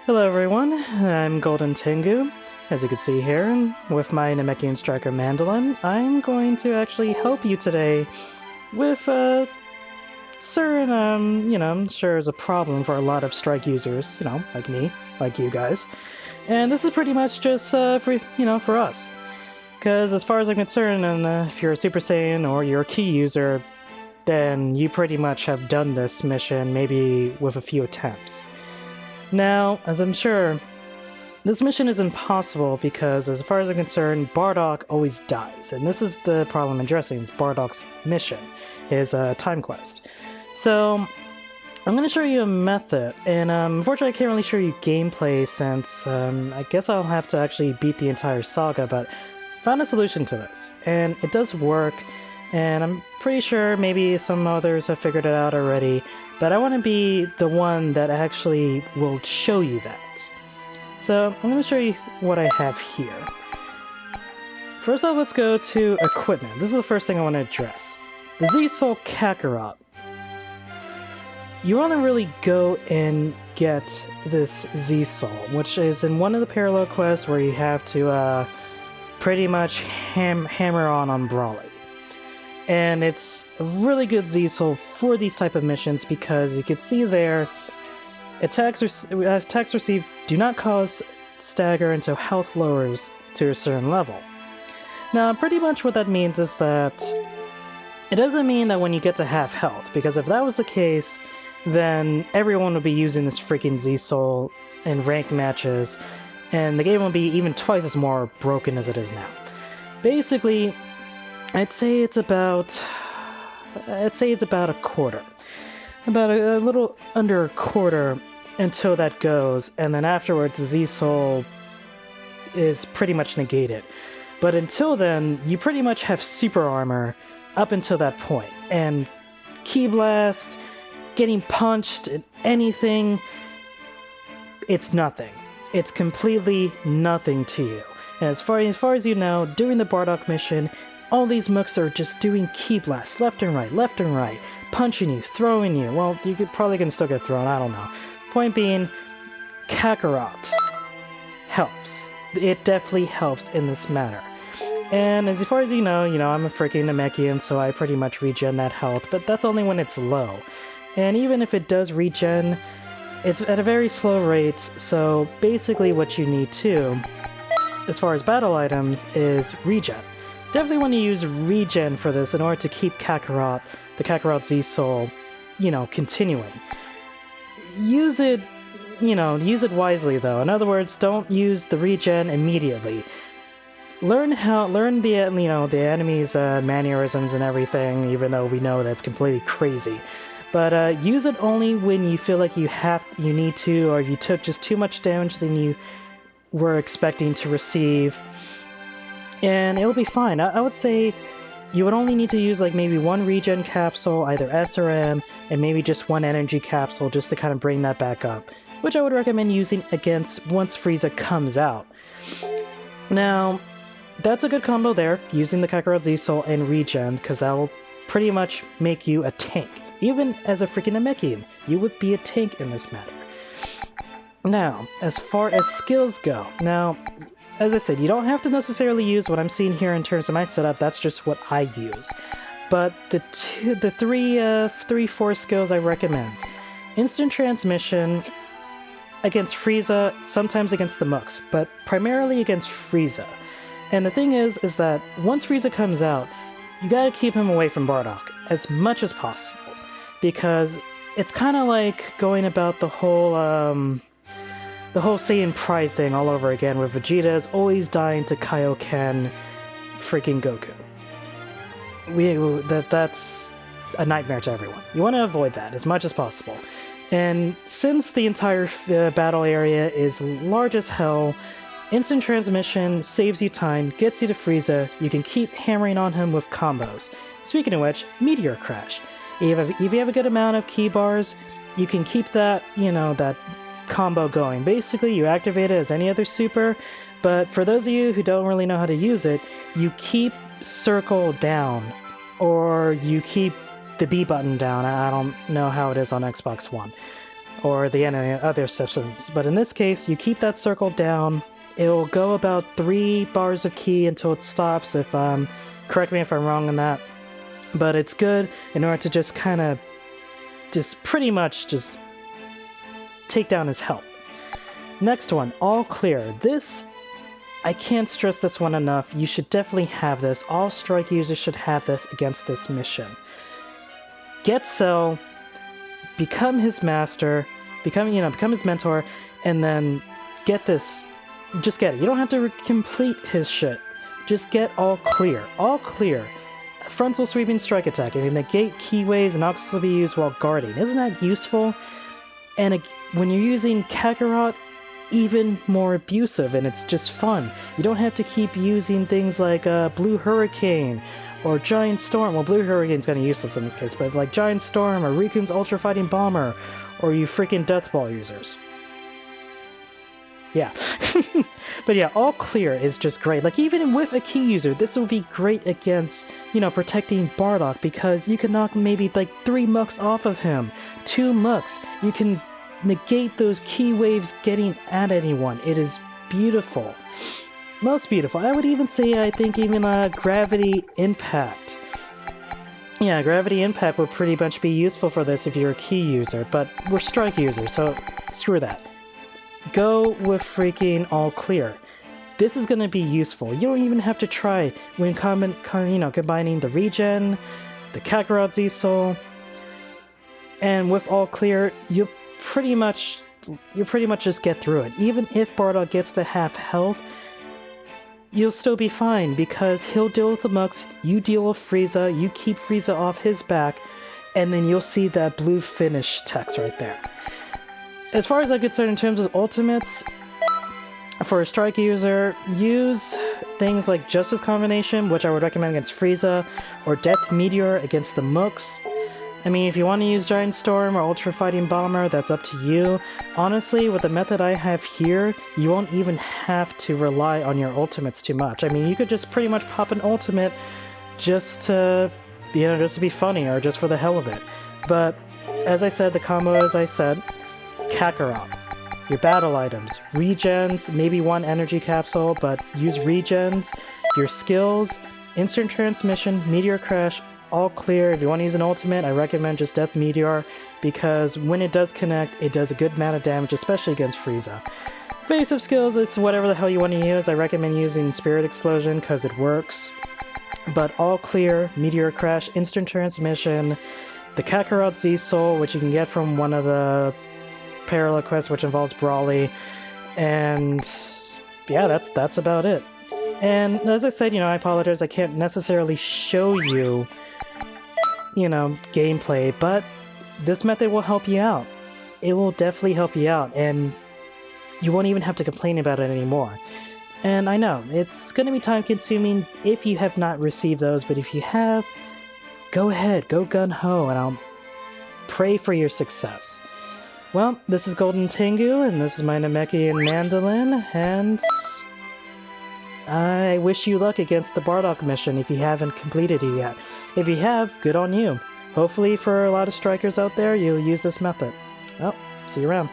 Hello everyone, I'm GoldenTengu. As you can see here, with my Namekian Striker Mandolin, I'm going to actually help you today with certain, I'm sure is a problem for a lot of strike users, like me, like you guys. And this is pretty much just for us. Because as far as I'm concerned, and if you're a Super Saiyan or you're a key user, then you pretty much have done this mission maybe with a few attempts. Now, as I'm sure, this mission is impossible because, as far as I'm concerned, Bardock always dies, and this is the problem I'm addressing, is Bardock's mission, his time quest. So, I'm going to show you a method, and unfortunately I can't really show you gameplay since I guess I'll have to actually beat the entire saga, but I found a solution to this, and it does work, and I'm pretty sure maybe some others have figured it out already, but I want to be the one that actually will show you that. So, I'm going to show you what I have here. First off, let's go to equipment. This is the first thing I want to address. The Z-Soul Kakarot. You want to really go and get this Z-Soul, which is in one of the parallel quests where you have to pretty much hammer on Brawly. And it's a really good Z-Soul for these type of missions because you can see there, attacks received do not cause stagger until health lowers to a certain level. Now, pretty much what that means is that it doesn't mean that when you get to half health, because if that was the case, then everyone would be using this freaking Z-Soul in ranked matches, and the game would be even twice as more broken as it is now. Basically, I'd say it's about a quarter. About a little under a quarter until that goes, and then afterwards the Z-Soul is pretty much negated. But until then, you pretty much have super armor up until that point. And Ki Blast, getting punched, anything, it's nothing. It's completely nothing to you. And as far as you know, during the Bardock mission, all these mooks are just doing Ki Blasts left and right, punching you, throwing you. Well, you probably can still get thrown, I don't know. Point being, Kakarot helps. It definitely helps in this matter. And as far as you know, I'm a freaking Namekian, so I pretty much regen that health, but that's only when it's low. And even if it does regen, it's at a very slow rate, so basically what you need too, as far as battle items, is regen. Definitely want to use regen for this in order to keep Kakarot, the Kakarot Z-Soul, continuing. Use it wisely though. In other words, don't use the regen immediately. Learn the enemy's mannerisms and everything, even though we know that's completely crazy. But use it only when you feel like you need to, or you took just too much damage than you were expecting to receive. And it'll be fine. I would say you would only need to use like maybe one regen capsule, either S or M, and maybe just one energy capsule just to kind of bring that back up, which I would recommend using against once Frieza comes out. Now, that's a good combo there, using the Kakarot Z-Soul and regen, because that will pretty much make you a tank. Even as a freaking Namekian, you would be a tank in this matter. Now, as far as skills go, as I said, you don't have to necessarily use what I'm seeing here in terms of my setup, that's just what I use. But the four skills I recommend. Instant Transmission against Frieza, sometimes against the mooks, but primarily against Frieza. And the thing is that once Frieza comes out, you gotta keep him away from Bardock as much as possible. Because it's kind of like going about the whole Saiyan Pride thing all over again, where Vegeta is always dying to Kaioken freaking Goku. That's a nightmare to everyone. You want to avoid that as much as possible. And since the entire battle area is large as hell, instant transmission saves you time, gets you to Frieza, you can keep hammering on him with combos. Speaking of which, Meteor Crash. If you have a good amount of key bars, you can keep that, that combo going. Basically, you activate it as any other super, but for those of you who don't really know how to use it, you keep circle down, or you keep the B button down. I don't know how it is on Xbox One. or the any other systems. But in this case, you keep that circle down. It'll go about 3 bars of ki until it stops. If correct me if I'm wrong on that. But it's good in order to just kind of, just pretty much just take down his health. Next one, all clear. This, I can't stress this one enough. You should definitely have this. All strike users should have this against this mission. Get Cell, become his master, become his mentor, and then get this. Just get it. You don't have to complete his shit. Just get all clear. All clear. Frontal sweeping strike attack. And negate keyways and obnoxiously be used while guarding. Isn't that useful? And when you're using Kakarot, even more abusive, and it's just fun. You don't have to keep using things like Blue Hurricane or Giant Storm. Well, Blue Hurricane's kind of useless in this case, but like Giant Storm or Riku's Ultra Fighting Bomber or you freaking Death Ball users. Yeah. But yeah, all clear is just great. Like, even with a key user, this will be great against, protecting Bardock, because you can knock maybe like 3 mucks off of him. 2 mucks. You can negate those key waves getting at anyone. It is beautiful. Most beautiful. I would even say, I think even Gravity Impact. Yeah, Gravity Impact would pretty much be useful for this if you're a key user, but we're strike users, so screw that. Go with freaking all clear. This is going to be useful. You don't even have to try when combining the regen, the Kakarot Z-Soul, and with all clear, you pretty much just get through it. Even if Bardock gets to half health, you'll still be fine, because he'll deal with the mucks, you deal with Frieza, you keep Frieza off his back, and then you'll see that blue finish text right there. As far as I'm concerned in terms of ultimates, for a strike user, use things like Justice Combination, which I would recommend against Frieza, or Death Meteor against the mooks. I mean, if you want to use Giant Storm or Ultra Fighting Bomber, that's up to you. Honestly, with the method I have here, you won't even have to rely on your ultimates too much. I mean, you could just pretty much pop an ultimate just to, just to be funny, or just for the hell of it. But, as I said, the combo, as I said, Kakarot. Your battle items. Regens, maybe 1 energy capsule, but use regens. Your skills, Instant Transmission, Meteor Crash, all clear. If you want to use an ultimate, I recommend just Death Meteor, because when it does connect, it does a good amount of damage, especially against Frieza. Basic skills, it's whatever the hell you want to use. I recommend using Spirit Explosion, because it works. But all clear, Meteor Crash, Instant Transmission, the Kakarot Z-Soul, which you can get from one of the parallel quests, which involves Brawly, and yeah, that's about it. And as I said, I apologize, I can't necessarily show you, gameplay, but this method will help you out. It will definitely help you out, and you won't even have to complain about it anymore. And I know, it's going to be time-consuming if you have not received those, but if you have, go ahead, go gun-ho, and I'll pray for your success. Well, this is GoldenTengu, and this is my Namekian Mandolin, and I wish you luck against the Bardock mission if you haven't completed it yet. If you have, good on you. Hopefully for a lot of strikers out there, you'll use this method. Well, see you around.